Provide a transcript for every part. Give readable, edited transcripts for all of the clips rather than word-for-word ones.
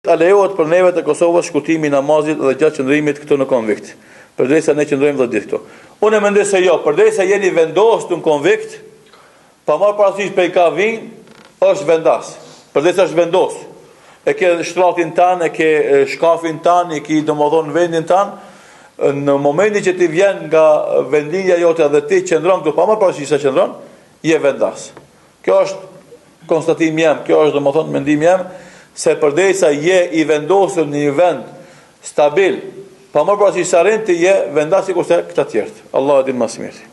A lejohet për neve të Kosovës shkutimi i namazit dhe gjatë qëndrimit këtu në konvikt, përderisa ne qëndrojmë 10 ditë këtu. Unë mendoj se jo, përderisa jeni vendosur në konvikt, pa marrë parasysh pe ka vinë, është vendas. Përderisa është vendos. E ke shtratin tanë, e ke shkafin tanë, e ke domodin vendin tanë, në momentin që ti vjen nga vendinja jote dhe ti qëndron këtu, pa marrë parasysh se qëndron, je vendas. Kjo është konstatim jam, kjo është domodin mendim jam, se përderisa je i vendosur në një vend stabil, pa marrë parasysh se arrin ti je vendas sikur se këta të tjerë. Allah e din më së miri.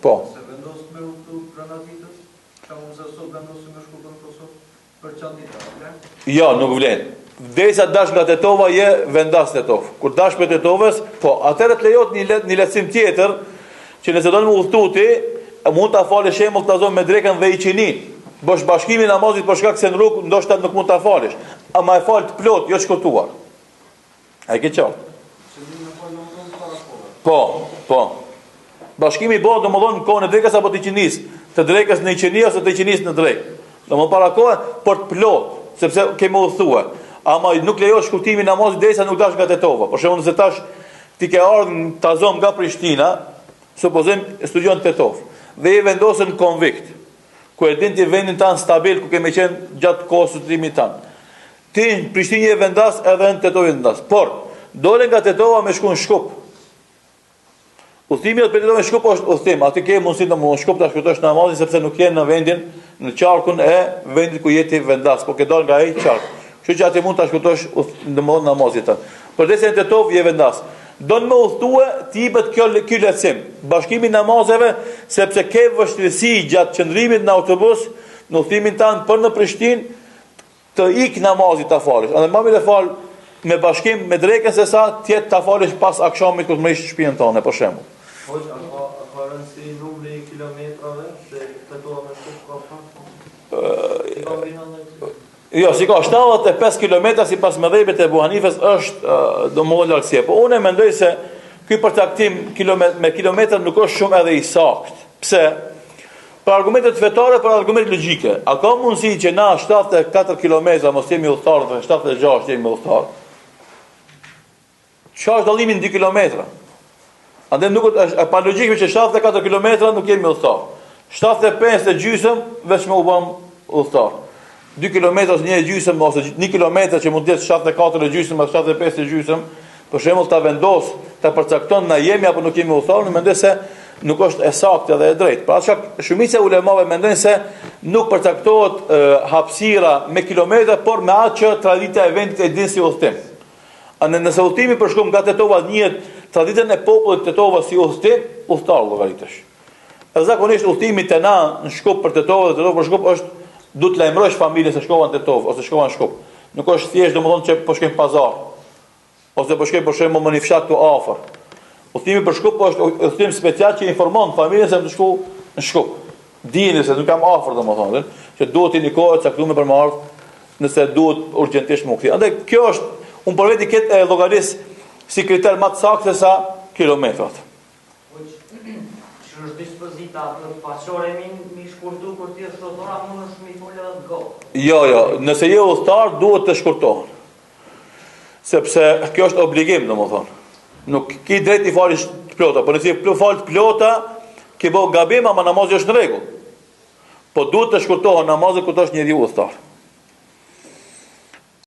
Po. Se vendos me udhëtu pranë ditës, ka mund se sot vendosim me shku në Kosovë për çandita, vlen? Jo, nuk vlen. Derisa dash nga Tetova je vendas Tetov. Kur dash për Tetovës, po, atëherë të lejohet një lehtësim tjetër, që nëse do të më udhëtu ti, mund ta falësh shembull ta zonë me drekën dhe i qinin. Bësh bashkimin namazit për shkak se në rrugë ndoshta nuk mund ta falësh. Ama e fal të plot, jo shkurtuar. A e ke qartë? Po, po. Bashkimi bëhet domodin në kohën e drekës apo të qinis, të drekës në qini ose të qinis në drekë. Domodin para kohë për të plot, sepse kemi udhëtuar. Ama nuk lejohet shkurtimi i namazit derisa nuk dash nga Tetova. Për shembull, nëse tash ti ke ardhur ta zonë nga Prishtina, supozojmë studion Tetov, dhe je vendosur në konvikt, ku e din ti vendin tanë stabil, ku kemi qenë gjatë kohës së studimit tanë. Ti në Prishtinë je vendas edhe në Tetova je vendas. Por, dole nga Tetova me shku në Shkup. Udhëtimi për Tetova me Shkup është udhëtim. Aty ke mundësi të mund Shkup ta shkurtosh namazin sepse nuk je në vendin, në qarkun e vendit ku je ti vendas, po ke dalë nga ai qark. Kështu që aty mund ta shkurtosh domosdoshmë namazin tanë. Përderisa në Tetov je vendas. Do në më udhtue ti jepet kjo lehtësim, bashkimi namazeve, sepse ke vështirësi gjatë qëndrimit në autobus, në udhtimin tanë për në Prishtinë, të ik namazit ta falësh. Andaj më mirë fal me bashkim me drekën se sa tjetë ta falësh pas akşamit kur të mrish shtëpinë tonë, për shembull. Po, ka rëndësi numri i kilometrave se Tetova me Shkup ka fat? Jo, si ka 75 km si pas mëdhejbet e Ebu Hanifes është do më lartësie. Po unë mendoj se ky përcaktim me kilometrat nuk është shumë edhe i saktë. Pse? Për argumentet fetare, për argumentet logjike. A ka mundësi që na 74 km mos jemi udhëtar dhe 76 jemi udhëtar? Çfarë është dallimi në 2 kilometra? Andaj nuk është pa logjikë që 74 km nuk jemi udhëtar. 75 e gjysëm veç me u bëm udhëtar. 2 kilometra ose 1,5 ose 1 kilometër që mund të jetë 74 e gjysmë ose 75 e gjysmë, për shembull ta vendos, ta përcakton na jemi apo nuk jemi udhëtar, mendoj se nuk është e saktë dhe e drejtë. Pra çka shumica e ulemave mendojnë se nuk përcaktohet hapësira me kilometra, por me atë që tradita e vendit e din si udhëtim. Nëse udhëtimi për shkak nga Tetova njihet traditën e popullit të Tetovës si udhëtim, udhëtar llogaritesh. Edhe zakonisht udhëtimi te na në Shkup për Tetovë dhe Tetova për Shkup është du të lajmërosh familjen se shkova në Tetov ose shkova në Shkup. Nuk është thjesht domethënë që po shkojmë pazar ose po shkojmë për shembull në një fshat këtu afër. Udhëtimi për Shkup është udhëtim special që informon familjen se do të shkoj në Shkup. Dijeni se nuk kam afër domethënë, që duhet një kohë të caktuar për më ardh nëse duhet urgjentisht më kthej. Andaj kjo është un për vetë këtë llogaris si kriter më të saktë se sa kilometrat. Është dispozita pasore mi shkurtu kur ti është udhëtar, mund është mi folë edhe go. Jo, nëse je udhëtar duhet të shkurtohen. Sepse kjo është obligim, domethënë. Nuk ke drejt i falësh të plota, por nëse je fal të plota, ke bëu gabim, ama namazi është në rregull. Po duhet të shkurtohen namazet kur të është njeriu udhëtar.